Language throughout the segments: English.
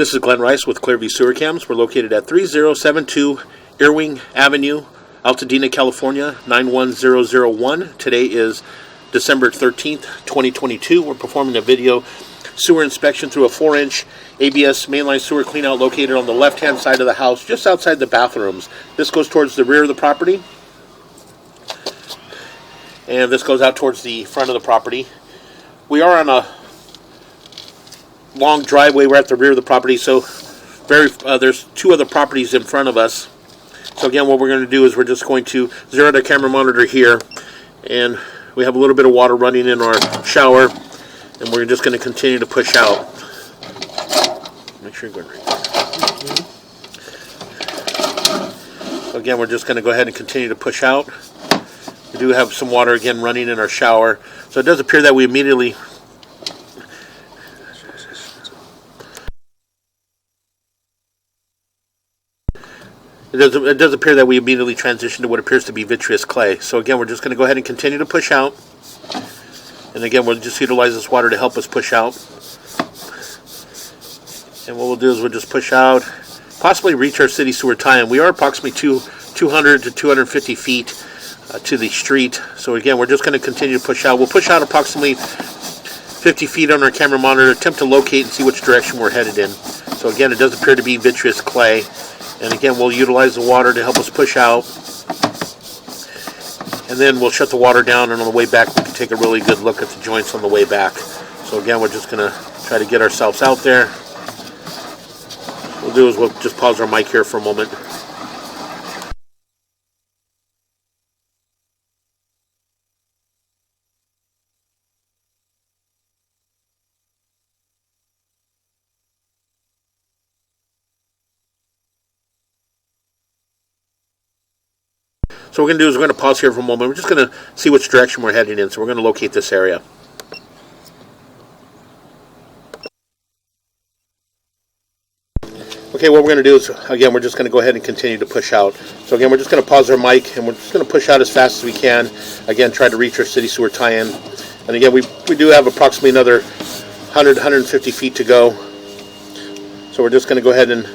This is Glenn Rice with Clearview Sewer Cams. We're located at 3072 Ewing Ave Altadena, California, 91001. Today is December 13th, 2022. We're performing a video sewer inspection through a 4-inch ABS mainline sewer cleanout located on the left-hand side of the house, just outside the bathrooms. This goes towards the rear of the property, and this goes out towards the front of the property. We are on a long driveway. We're at the rear of the property, so there's two other properties in front of us. So again, what we're going to do is we're just going to zero the camera monitor here, and we have a little bit of water running in our shower, and we're just going to continue to push out. Make sure you're going right there. So again, we're just going to go ahead and continue to push out. We do have some water again running in our shower, so it does appear that we immediately It does appear that we immediately transitioned to what appears to be vitreous clay. So again, we're just going to go ahead and continue to push out. And again, we'll just utilize this water to help us push out. And what we'll do is we'll just push out, possibly reach our city sewer tie-in. We are approximately 200 to 250 feet to the street. So again, we're just going to continue to push out. We'll push out approximately 50 feet on our camera monitor, attempt to locate and see which direction we're headed in. So again, it does appear to be vitreous clay. And again, we'll utilize the water to help us push out. And then we'll shut the water down, and on the way back, we can take a really good look at the joints on the way back. So again, we're just going to try to get ourselves out there. What we'll do is we'll just pause our mic here for a moment. So what we're going to do is we're going to pause here for a moment. We're just going to see which direction we're heading in. So we're going to locate this area. Okay, what we're going to do is, again, we're just going to go ahead and continue to push out. So again, we're just going to pause our mic, and we're just going to push out as fast as we can. Again, try to reach our city sewer tie-in. And again, we do have approximately another 100, 150 feet to go. So we're just going to go ahead and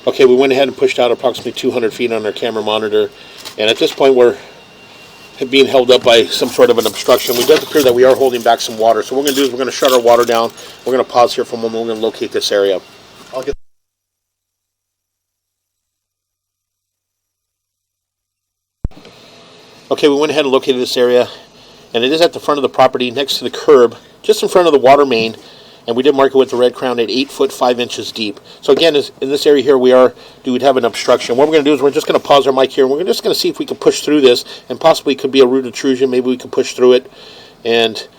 okay, we went ahead and pushed out approximately 200 feet on our camera monitor, and at this point we're being held up by some sort of an obstruction. It does appear that we are holding back some water. So what we're going to do is we're going to shut our water down. We're going to pause here for a moment. We're going to locate this area. Okay, we went ahead and located this area, and it is at the front of the property next to the curb, just in front of the water main, and we did mark it with the red crown at 8 foot 5 inches deep. So again, in this area here, we would have an obstruction. What we're going to do is we're just going to pause our mic here, and we're just going to see if we can push through this, and possibly it could be a root intrusion. Maybe we can push through it and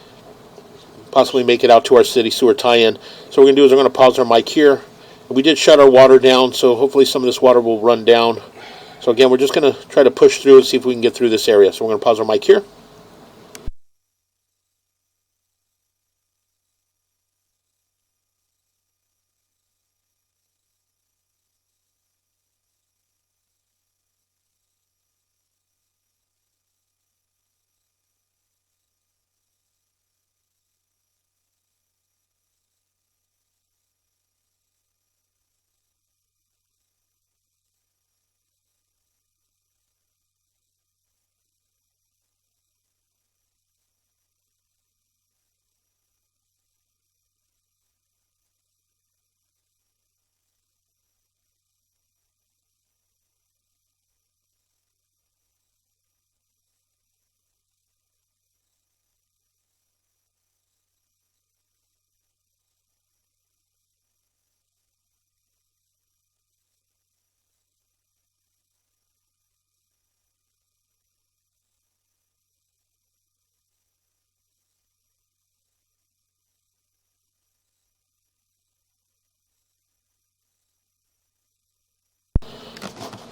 possibly make it out to our city sewer tie-in. So what we're going to do is we're going to pause our mic here. We did shut our water down, so hopefully some of this water will run down. So again, we're just going to try to push through and see if we can get through this area. So we're going to pause our mic here.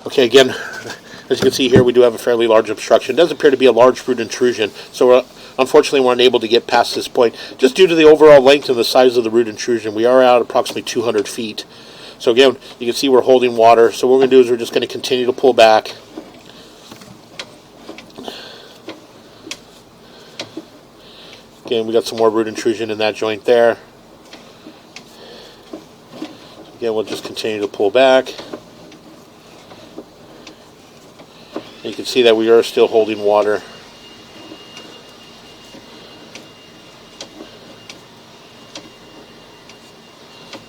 Okay, again, as you can see here, we do have a fairly large obstruction. It does appear to be a large root intrusion, so unfortunately we're unable to get past this point. Just due to the overall length and the size of the root intrusion, we are out approximately 200 feet. So again, you can see we're holding water, so what we're going to do is we're just going to continue to pull back. Again, we got some more root intrusion in that joint there. Again, we'll just continue to pull back. You can see that we are still holding water.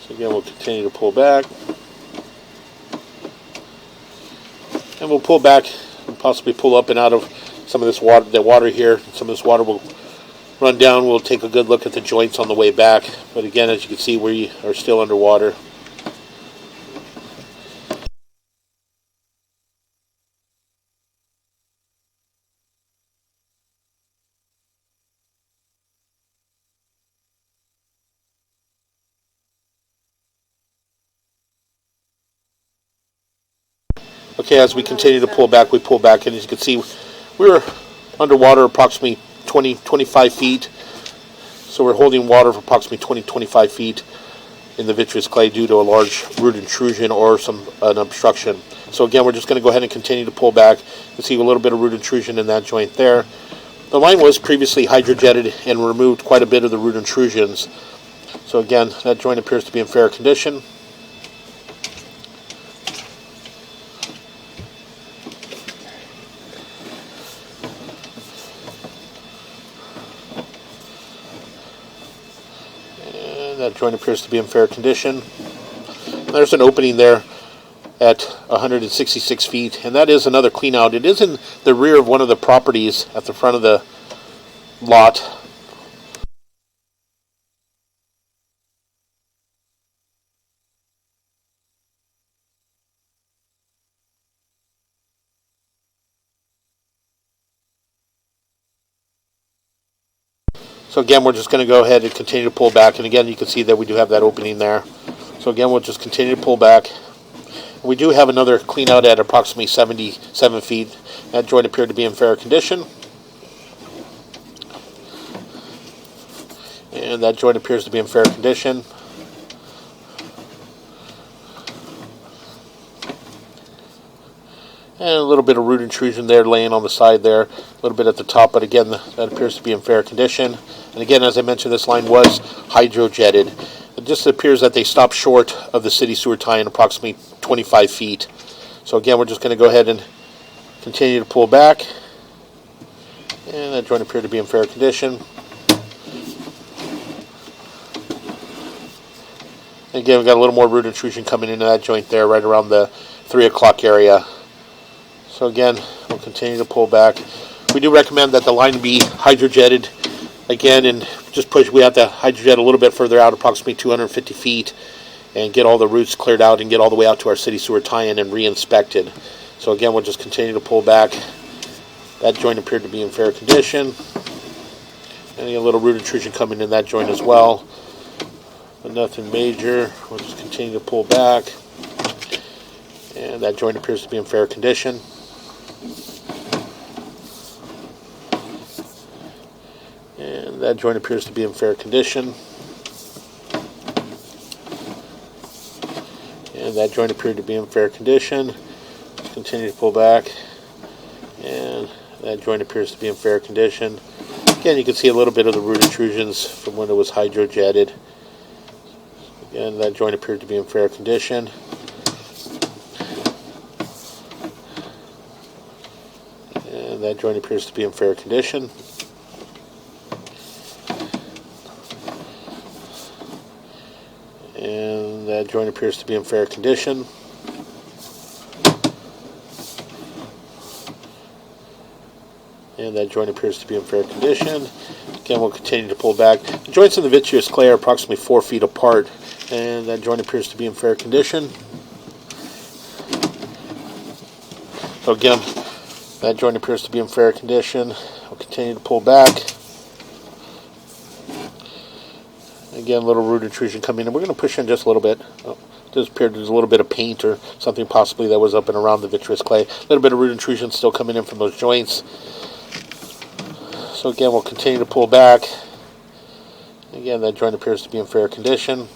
So again, we'll continue to pull back. And we'll pull back and possibly pull up and out of some of this water, the water here. Some of this water will run down. We'll take a good look at the joints on the way back. But again, as you can see, we are still underwater. Okay, as we continue to pull back, we pull back, and as you can see, we're underwater approximately 20-25 feet. So we're holding water for approximately 20-25 feet in the vitreous clay due to a large root intrusion or an obstruction. So again, we're just going to go ahead and continue to pull back. You can see a little bit of root intrusion in that joint there. The line was previously hydrojetted and removed quite a bit of the root intrusions. So again, that joint appears to be in fair condition. That joint appears to be in fair condition. There's an opening there at 166 feet, and that is another clean out. It is in the rear of one of the properties at the front of the lot. So again, we're just going to go ahead and continue to pull back. And again, you can see that we do have that opening there. So again, we'll just continue to pull back. We do have another clean out at approximately 77 feet. That joint appeared to be in fair condition. And that joint appears to be in fair condition. And a little bit of root intrusion there laying on the side there, a little bit at the top, but again, that appears to be in fair condition. And again, as I mentioned, this line was hydrojetted. It just appears that they stopped short of the city sewer tie in approximately 25 feet. So again, we're just going to go ahead and continue to pull back. And that joint appeared to be in fair condition. Again, we've got a little more root intrusion coming into that joint there, right around the 3 o'clock area. So again, we'll continue to pull back. We do recommend that the line be hydrojetted again, and just push. We have to hydrojet a little bit further out, approximately 250 feet, and get all the roots cleared out and get all the way out to our city sewer tie-in and re-inspected. So again, we'll just continue to pull back. That joint appeared to be in fair condition. And a little root intrusion coming in that joint as well, but nothing major. We'll just continue to pull back. And that joint appears to be in fair condition. And that joint appears to be in fair condition. And that joint appeared to be in fair condition. Continue to pull back. And that joint appears to be in fair condition. Again, you can see a little bit of the root intrusions from when it was hydrojetted. Again, that joint appeared to be in fair condition. And that joint appears to be in fair condition. And that joint appears to be in fair condition. And that joint appears to be in fair condition. Again, we'll continue to pull back. The joints in the vitreous clay are approximately 4 feet apart, and that joint appears to be in fair condition. So again, that joint appears to be in fair condition. We'll continue to pull back. Again, a little root intrusion coming in. We're going to push in just a little bit. Oh, it does appear there's a little bit of paint or something possibly that was up and around the vitreous clay. A little bit of root intrusion still coming in from those joints. So again, we'll continue to pull back. Again, that joint appears to be in fair condition.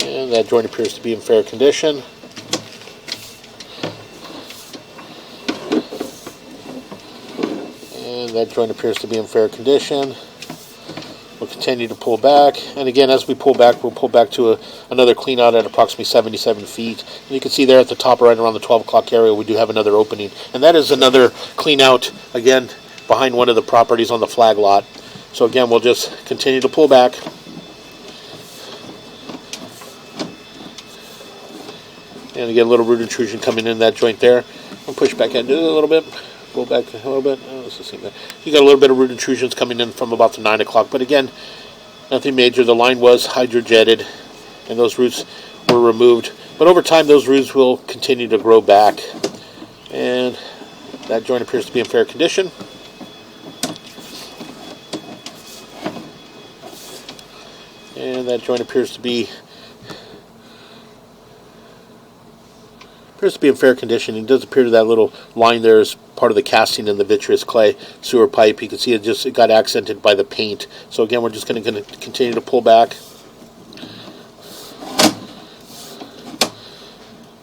And that joint appears to be in fair condition. And that joint appears to be in fair condition. We'll continue to pull back. And again, as we pull back, we'll pull back to another clean out at approximately 77 feet. And you can see there at the top, right around the 12 o'clock area, we do have another opening. And that is another clean out, again, behind one of the properties on the flag lot. So again, we'll just continue to pull back. And again, a little root intrusion coming in that joint there. I'll push back into it a little bit. Go back a little bit. Oh, this is there. You got a little bit of root intrusions coming in from about the 9 o'clock. But again, nothing major. The line was hydrojetted, and those roots were removed. But over time, those roots will continue to grow back. And that joint appears to be in fair condition. And that joint appears to be in fair condition. It does appear that little line there is part of the casting in the vitreous clay sewer pipe. You can see it got accented by the paint. So again, we're just going to continue to pull back.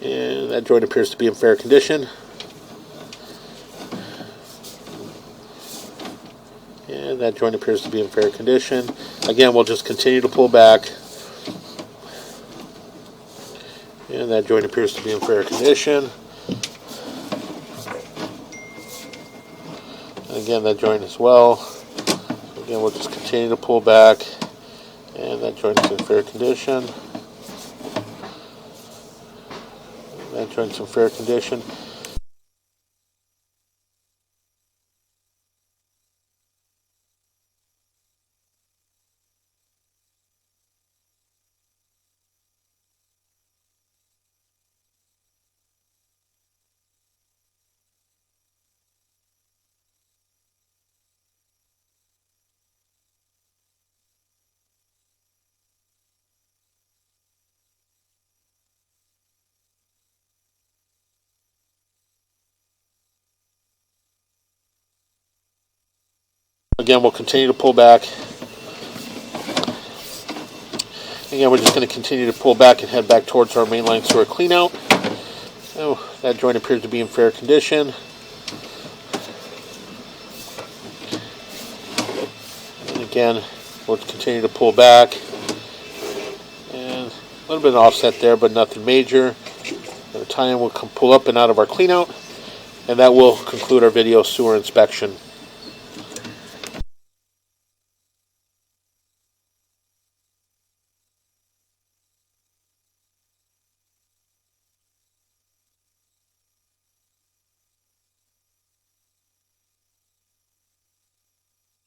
And that joint appears to be in fair condition. And that joint appears to be in fair condition. Again, we'll just continue to pull back. And that joint appears to be in fair condition. And again, that joint as well. Again, we'll just continue to pull back. And that joint is in fair condition. And that joint's in fair condition. Again, we'll continue to pull back. Again, we're just going to continue to pull back and head back towards our mainline sewer cleanout. Oh, that joint appears to be in fair condition. And again, we'll continue to pull back. And a little bit of offset there, but nothing major. Going to tie-in will pull up and out of our cleanout, and that will conclude our video sewer inspection.